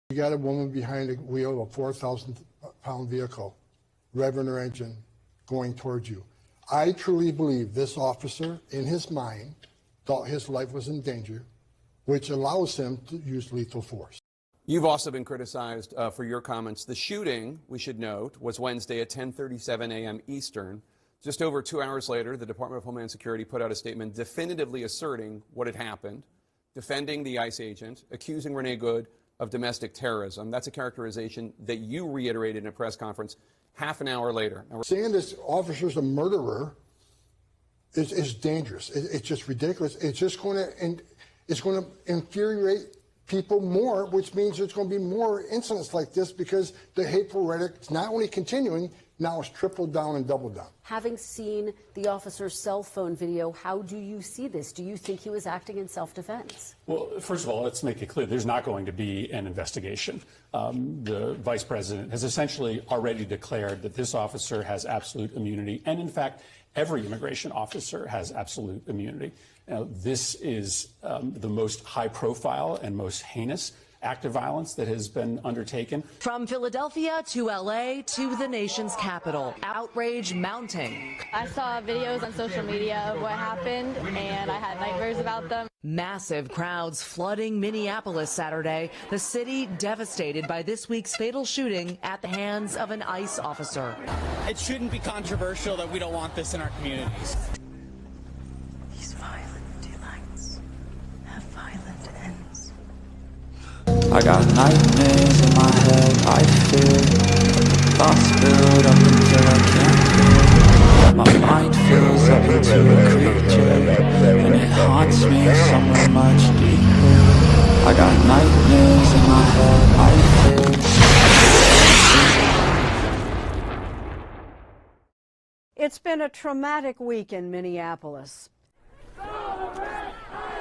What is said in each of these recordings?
You got a woman behind the wheel of a 4,000-pound vehicle, revving her engine, going towards you. I truly believe this officer, in his mind, thought his life was in danger, which allows him to use lethal force. You've also been criticized for your comments. The shooting, we should note, was Wednesday at 10:37 a.m. Eastern. Just over 2 hours later, the Department of Homeland Security put out a statement definitively asserting what had happened, defending the ICE agent, accusing Renee Good of domestic terrorism. That's a characterization that you reiterated in a press conference half an hour later. Now, saying this officer's a murderer is dangerous. It's just ridiculous. It's just going to infuriate people more, which means there's going to be more incidents like this because the hateful rhetoric is not only continuing, now it's tripled down and doubled down. Having seen the officer's cell phone video, how do you see this? Do you think he was acting in self-defense? Well, first of all, let's make it clear there's not going to be an investigation. The vice president has essentially already declared that this officer has absolute immunity. And in fact, every immigration officer has absolute immunity. Now, this is the most high profile and most heinous act of violence that has been undertaken. From Philadelphia to LA to the nation's capital, outrage mounting. I saw videos on social media of what happened, and I had nightmares about them. Massive crowds flooding Minneapolis Saturday, the city devastated by this week's fatal shooting at the hands of an ICE officer. It shouldn't be controversial that we don't want this in our communities. These violent delights have violent ends. I got nightmares in my head, I fear thoughts build up until I can't feel. My mind fills up into a creature, and it haunts me somewhere much deeper. I got nightmares in my head, I fear. It's been a traumatic week in Minneapolis.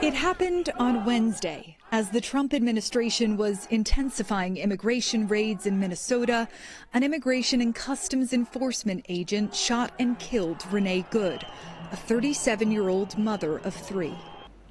It happened on Wednesday. As the Trump administration was intensifying immigration raids in Minnesota, an Immigration and Customs Enforcement agent shot and killed Renee Good, a 37-year-old mother of 3.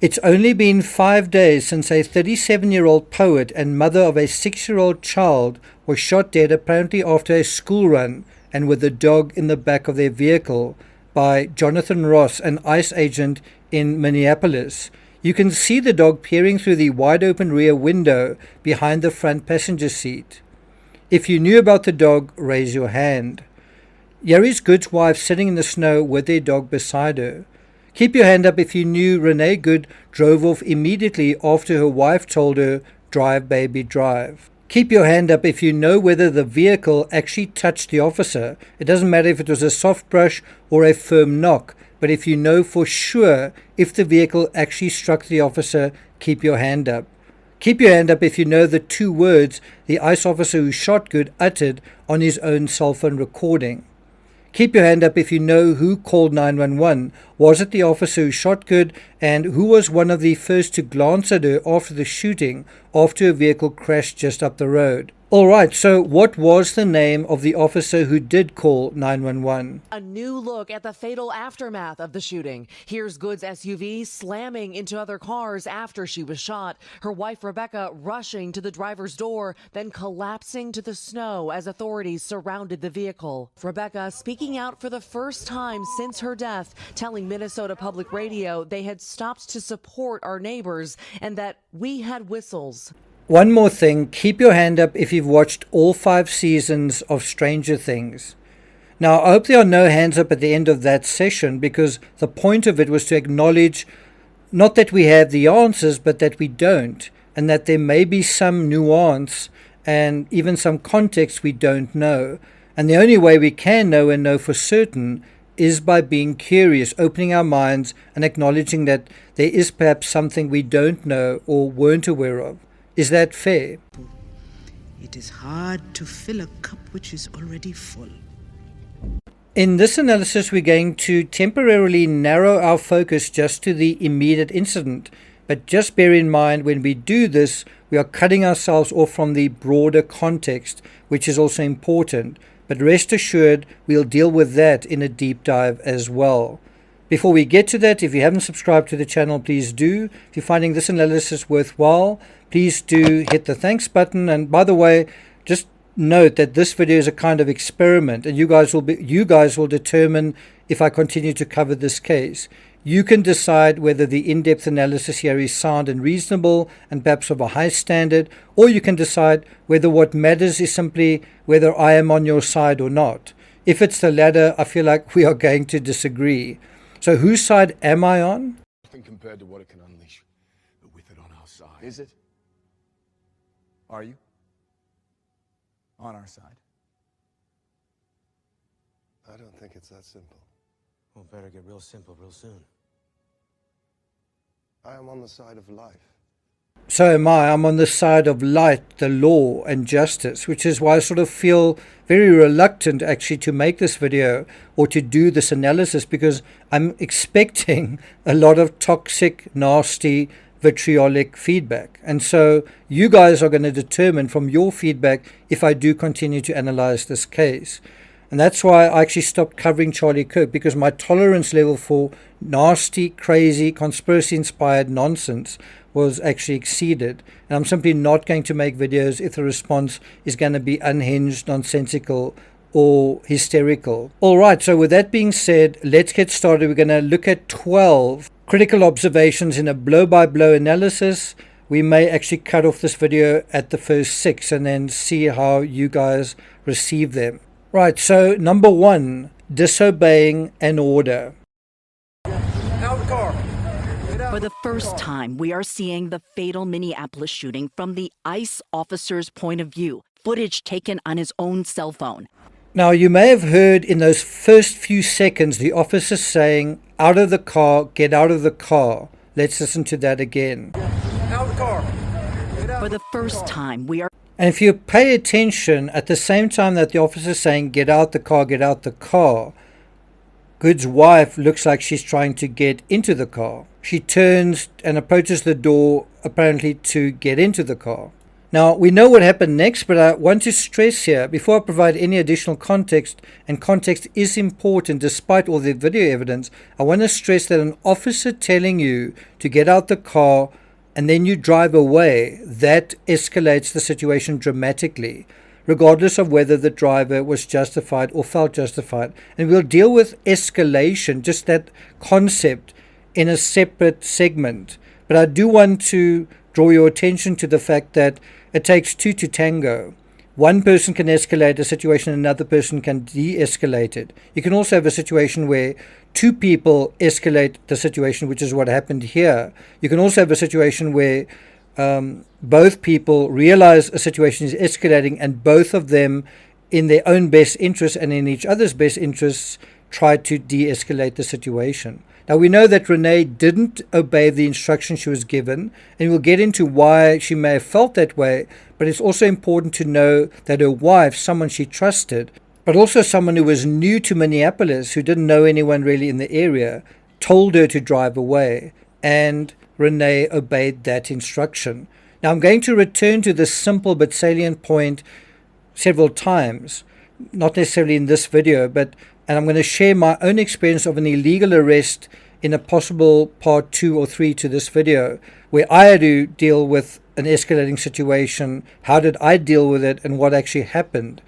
It's only been 5 days since a 37-year-old poet and mother of a 6-year-old child was shot dead apparently after a school run and with a dog in the back of their vehicle by Jonathan Ross, an ICE agent in Minneapolis. You can see the dog peering through the wide-open rear window behind the front passenger seat. If you knew about the dog, raise your hand. Yari's Good's wife sitting in the snow with their dog beside her. Keep your hand up if you knew Renee Good drove off immediately after her wife told her, "Drive, baby, drive." Keep your hand up if you know whether the vehicle actually touched the officer. It doesn't matter if it was a soft brush or a firm knock. But if you know for sure if the vehicle actually struck the officer, keep your hand up. Keep your hand up if you know the 2 words the ICE officer who shot Good uttered on his own cell phone recording. Keep your hand up if you know who called 911. Was it the officer who shot Good, and who was one of the first to glance at her after the shooting, after a vehicle crashed just up the road? All right, so what was the name of the officer who did call 911? A new look at the fatal aftermath of the shooting. Here's Good's SUV slamming into other cars after she was shot. Her wife, Rebecca, rushing to the driver's door, then collapsing to the snow as authorities surrounded the vehicle. Rebecca speaking out for the first time since her death, telling Minnesota Public Radio they had stopped to support our neighbors and that we had whistles. One more thing, keep your hand up if you've watched all 5 seasons of Stranger Things. Now, I hope there are no hands up at the end of that session, because the point of it was to acknowledge not that we have the answers, but that we don't, and that there may be some nuance and even some context we don't know. And the only way we can know and know for certain is by being curious, opening our minds and acknowledging that there is perhaps something we don't know or weren't aware of. Is that fair? It is hard to fill a cup which is already full. In this analysis, we're going to temporarily narrow our focus just to the immediate incident. But just bear in mind, when we do this, we are cutting ourselves off from the broader context, which is also important. But rest assured, we'll deal with that in a deep dive as well. Before we get to that, if you haven't subscribed to the channel, please do. If you're finding this analysis worthwhile, please do hit the thanks button. And by the way, just note that this video is a kind of experiment, and you guys will determine if I continue to cover this case. You can decide whether the in-depth analysis here is sound and reasonable and perhaps of a high standard, or you can decide whether what matters is simply whether I am on your side or not. If it's the latter, I feel like we are going to disagree. So whose side am I on? Nothing compared to what it can unleash, but with it on our side. Is it? Are you? On our side? I don't think it's that simple. Well, better get real simple real soon. I am on the side of life. So am I. I'm on the side of light, the law, and justice, which is why I sort of feel very reluctant actually to make this video or to do this analysis, because I'm expecting a lot of toxic, nasty, vitriolic feedback. And so you guys are going to determine from your feedback if I do continue to analyze this case. And that's why I actually stopped covering Charlie Kirk, because my tolerance level for nasty, crazy, conspiracy-inspired nonsense was actually exceeded. And I'm simply not going to make videos if the response is going to be unhinged, nonsensical, or hysterical. All right, so with that being said, let's get started. We're going to look at 12 critical observations in a blow-by-blow analysis. We may actually cut off this video at the first 6 and then see how you guys receive them. Right, so number 1, disobeying an order. Out of the car. For the first time, we are seeing the fatal Minneapolis shooting from the ICE officer's point of view, footage taken on his own cell phone. Now, you may have heard in those first few seconds the officer saying, "Out of the car, get out of the car." Let's listen to that again. Out of the car. For the first time, we are... And if you pay attention, at the same time that the officer is saying, "Get out the car, get out the car," Good's wife looks like she's trying to get into the car. She turns and approaches the door, apparently to get into the car. Now, we know what happened next, but I want to stress here, before I provide any additional context, and context is important despite all the video evidence, I want to stress that an officer telling you to get out the car and then you drive away, that escalates the situation dramatically, regardless of whether the driver was justified or felt justified. And we'll deal with escalation, just that concept, in a separate segment. But I do want to draw your attention to the fact that it takes two to tango. One person can escalate a situation, another person can de-escalate it. You can also have a situation where two people escalate the situation, which is what happened here. You can also have a situation where both people realize a situation is escalating and both of them, in their own best interests and in each other's best interests, try to de-escalate the situation. Now, we know that Renee didn't obey the instructions she was given, and we'll get into why she may have felt that way, but it's also important to know that her wife, someone she trusted, but also someone who was new to Minneapolis, who didn't know anyone really in the area, told her to drive away, and Renee obeyed that instruction. Now, I'm going to return to this simple but salient point several times, not necessarily in this video, and I'm going to share my own experience of an illegal arrest in a possible part 2 or 3 to this video, where I had to deal with an escalating situation. How did I deal with it, and what actually happened,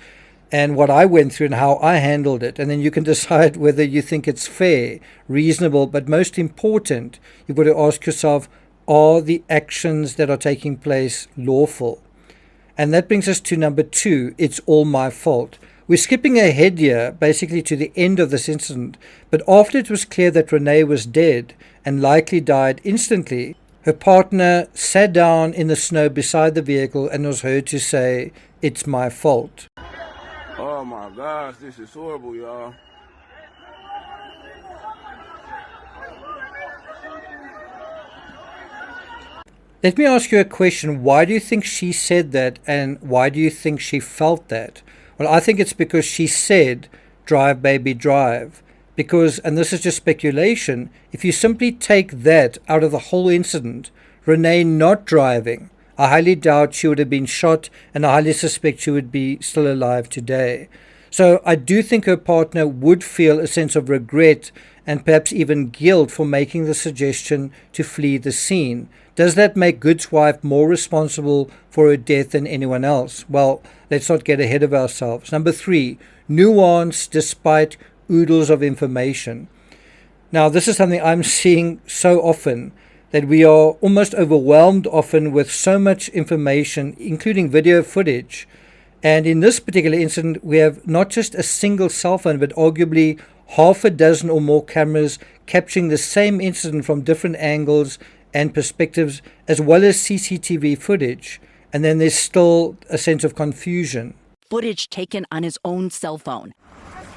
and what I went through and how I handled it. And then you can decide whether you think it's fair, reasonable, but most important, you've got to ask yourself, are the actions that are taking place lawful? And that brings us to number 2, it's all my fault. We're skipping ahead here, basically to the end of this incident, but after it was clear that Renee was dead and likely died instantly, her partner sat down in the snow beside the vehicle and was heard to say, "It's my fault." Oh my gosh, this is horrible, y'all. Let me ask you a question. Why do you think she said that, and why do you think she felt that? Well, I think it's because she said, "Drive, baby, drive." Because, and this is just speculation, if you simply take that out of the whole incident, Renee not driving, I highly doubt she would have been shot, and I highly suspect she would be still alive today. So I do think her partner would feel a sense of regret and perhaps even guilt for making the suggestion to flee the scene. Does that make Good's wife more responsible for her death than anyone else? Well, let's not get ahead of ourselves. Number 3, nuance despite oodles of information. Now, this is something I'm seeing so often, that we are almost overwhelmed often with so much information, including video footage. And in this particular incident, we have not just a single cell phone, but arguably half a dozen or more cameras capturing the same incident from different angles and perspectives, as well as CCTV footage. And then there's still a sense of confusion. Footage taken on his own cell phone.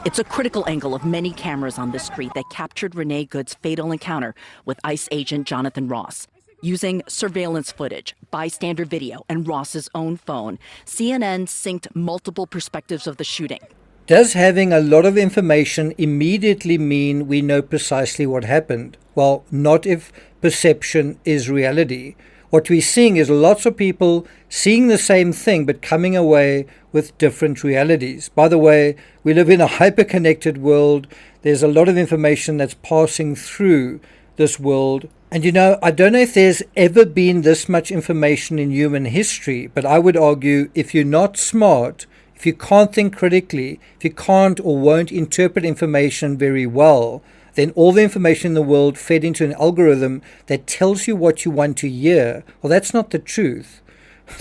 It's a critical angle of many cameras on the street that captured Renee Good's fatal encounter with ICE agent Jonathan Ross. Using surveillance footage, bystander video, and Ross's own phone, CNN synced multiple perspectives of the shooting. Does having a lot of information immediately mean we know precisely what happened? Well, not if perception is reality. What we're seeing is lots of people seeing the same thing but coming away with different realities. By the way, we live in a hyper-connected world. There's a lot of information that's passing through this world. And you know, I don't know if there's ever been this much information in human history, but I would argue if you're not smart, if you can't think critically, if you can't or won't interpret information very well, then all the information in the world fed into an algorithm that tells you what you want to hear. Well, that's not the truth.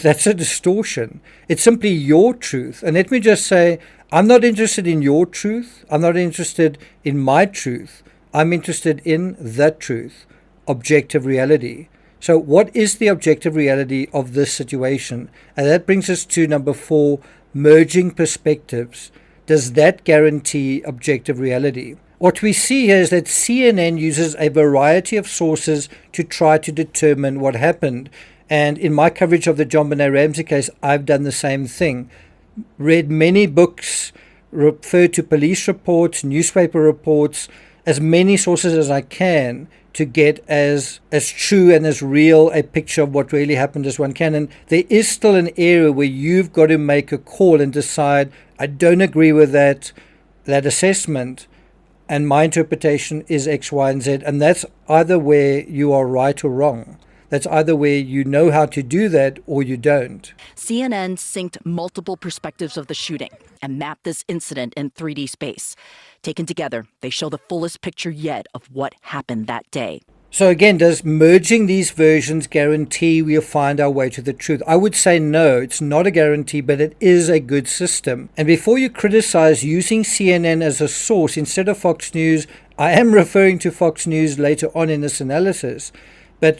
That's a distortion. It's simply your truth. And let me just say, I'm not interested in your truth. I'm not interested in my truth. I'm interested in the truth, objective reality. So what is the objective reality of this situation? And that brings us to number 4, merging perspectives. Does that guarantee objective reality? What we see here is that CNN uses a variety of sources to try to determine what happened. And in my coverage of the John Benet Ramsey case, I've done the same thing. Read many books, referred to police reports, newspaper reports, as many sources as I can to get as true and as real a picture of what really happened as one can. And there is still an area where you've got to make a call and decide, I don't agree with that assessment, and my interpretation is X, Y, and Z. And that's either where you are right or wrong. That's either where you know how to do that or you don't. CNN synced multiple perspectives of the shooting and mapped this incident in 3D space. Taken together, they show the fullest picture yet of what happened that day. So again, does merging these versions guarantee we'll find our way to the truth? I would say no, it's not a guarantee, but it is a good system. And before you criticize using CNN as a source instead of Fox News, I am referring to Fox News later on in this analysis,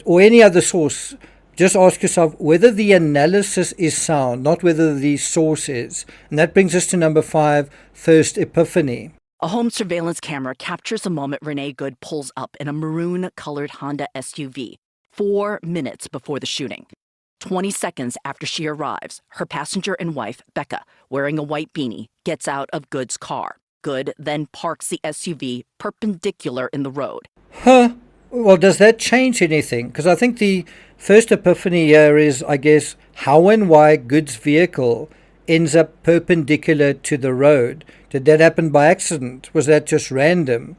or any other source, just ask yourself whether the analysis is sound, not whether the source is. And that brings us to number 5, first epiphany. A home surveillance camera captures the moment Renee Good pulls up in a maroon-colored Honda SUV 4 minutes before the shooting. 20 seconds after she arrives, her passenger and wife, Becca, wearing a white beanie, gets out of Good's car. Good then parks the SUV perpendicular in the road. Huh? Well, does that change anything? Because I think the first epiphany here is, I guess, how and why Good's vehicle ends up perpendicular to the road. Did that happen by accident? Was that just random?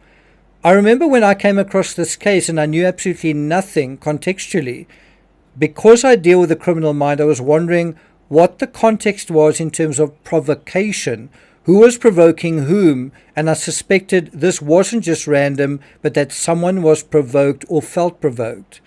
I remember when I came across this case and I knew absolutely nothing contextually. Because I deal with the criminal mind, I was wondering what the context was in terms of provocation. Who was provoking whom? And I suspected this wasn't just random, but that someone was provoked or felt provoked.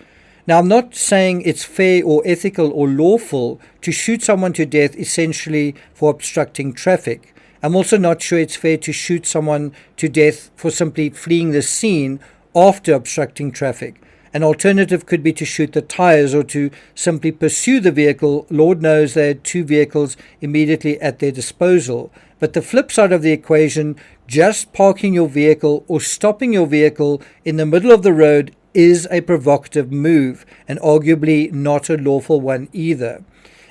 Now, I'm not saying it's fair or ethical or lawful to shoot someone to death essentially for obstructing traffic. I'm also not sure it's fair to shoot someone to death for simply fleeing the scene after obstructing traffic. An alternative could be to shoot the tires or to simply pursue the vehicle. Lord knows they had 2 vehicles immediately at their disposal. But the flip side of the equation, just parking your vehicle or stopping your vehicle in the middle of the road is a provocative move, and arguably not a lawful one either.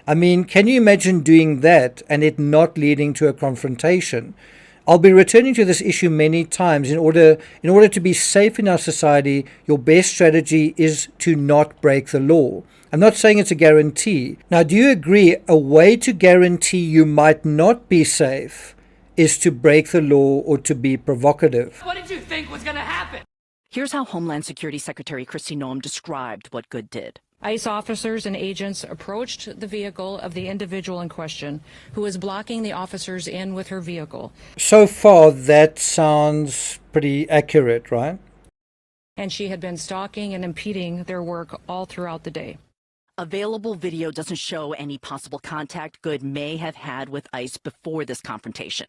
I mean, can you imagine doing that and it not leading to a confrontation? I'll be returning to this issue many times. In order to be safe in our society, your best strategy is to not break the law. I'm not saying it's a guarantee. Now, do you agree a way to guarantee you might not be safe is to break the law or to be provocative. What did you think was going to happen? Here's how Homeland Security Secretary Kristi Noem described what Good did. ICE officers and agents approached the vehicle of the individual in question, who was blocking the officers in with her vehicle. So far, that sounds pretty accurate, right? And she had been stalking and impeding their work all throughout the day. Available video doesn't show any possible contact Good may have had with ICE before this confrontation.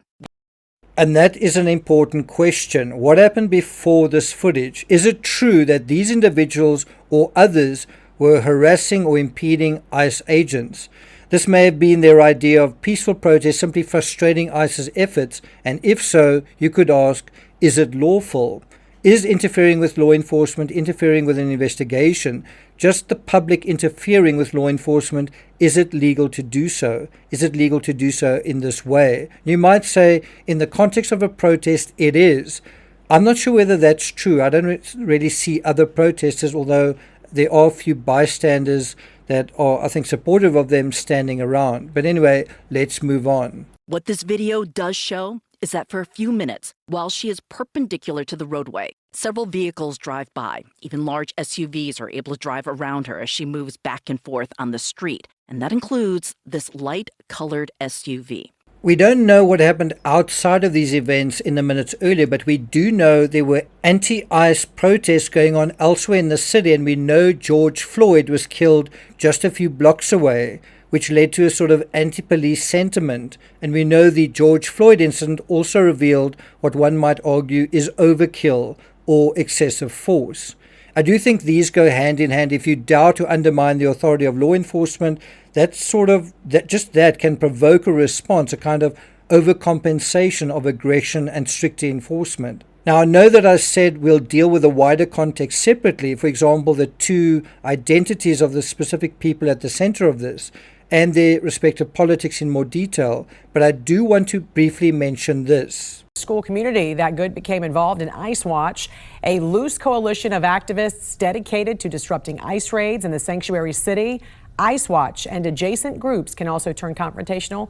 And that is an important question. What happened before this footage? Is it true that these individuals or others were harassing or impeding ICE agents? This may have been their idea of peaceful protest, simply frustrating ICE's efforts. And if so, you could ask, is it lawful? Is interfering with law enforcement, interfering with an investigation, just the public interfering with law enforcement, is it legal to do so? Is it legal to do so in this way? You might say, in the context of a protest, it is. I'm not sure whether that's true. I don't really see other protesters, although there are a few bystanders that are, I think, supportive of them standing around. But anyway, let's move on. What this video does show is that for a few minutes, while she is perpendicular to the roadway, several vehicles drive by. Even large SUVs are able to drive around her as she moves back and forth on the street. And that includes this light-colored SUV. We don't know what happened outside of these events in the minutes earlier, but we do know there were anti-ICE protests going on elsewhere in the city, and we know George Floyd was killed just a few blocks away, which led to a sort of anti-police sentiment. And we know the George Floyd incident also revealed what one might argue is overkill or excessive force. I do think these go hand in hand. If you dare to undermine the authority of law enforcement, that can provoke a response, a kind of overcompensation of aggression and stricter enforcement. Now, I know that I said we'll deal with the wider context separately, for example, the two identities of the specific people at the center of this and their respective politics in more detail, but I do want to briefly mention this. School community that Good became involved in ICE Watch, a loose coalition of activists dedicated to disrupting ICE raids in the sanctuary city. ICE Watch and adjacent groups can also turn confrontational,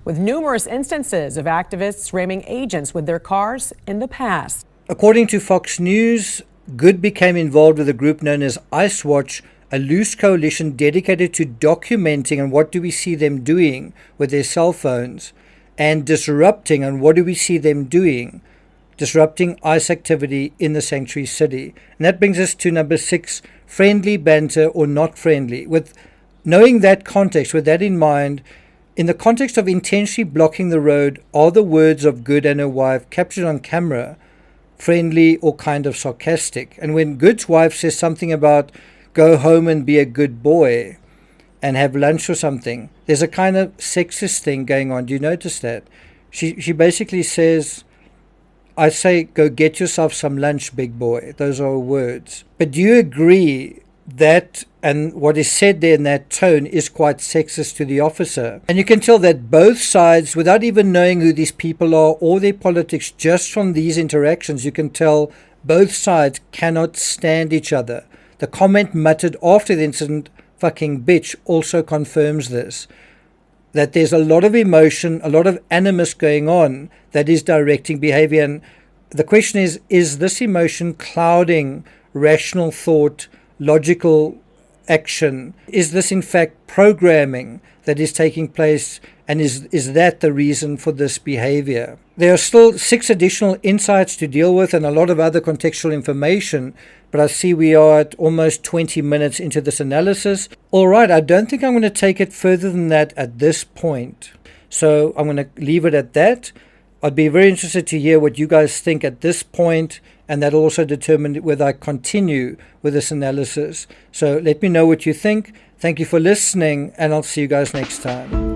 with numerous instances of activists ramming agents with their cars in the past. According to Fox News, Good became involved with a group known as ICE Watch, a loose coalition dedicated to documenting and what do we see them doing with their cell phones, and disrupting, and what do we see them doing? Disrupting ICE activity in the sanctuary city. And that brings us to number 6, friendly banter or not friendly. With knowing that context, with that in mind, in the context of intentionally blocking the road, are the words of Good and her wife captured on camera friendly or kind of sarcastic? And when Good's wife says something about go home and be a good boy and have lunch or something, there's a kind of sexist thing going on. Do you notice that? She basically says, I say, go get yourself some lunch, big boy. Those are her words. But do you agree that, and what is said there in that tone, is quite sexist to the officer? And you can tell that both sides, without even knowing who these people are or their politics, just from these interactions, you can tell both sides cannot stand each other. The comment muttered after the incident, fucking bitch, also confirms this. That there's a lot of emotion, a lot of animus going on that is directing behavior. And the question is this emotion clouding rational thought, logical action? Is this in fact programming that is taking place, and is that the reason for this behavior? There are still 6 additional insights to deal with and a lot of other contextual information, but I see we are at almost 20 minutes into this analysis. All right, I don't think I'm going to take it further than that at this point, so I'm going to leave it at that. I'd be very interested to hear what you guys think at this point, and that'll also determine whether I continue with this analysis. So let me know what you think. Thank you for listening, and I'll see you guys next time.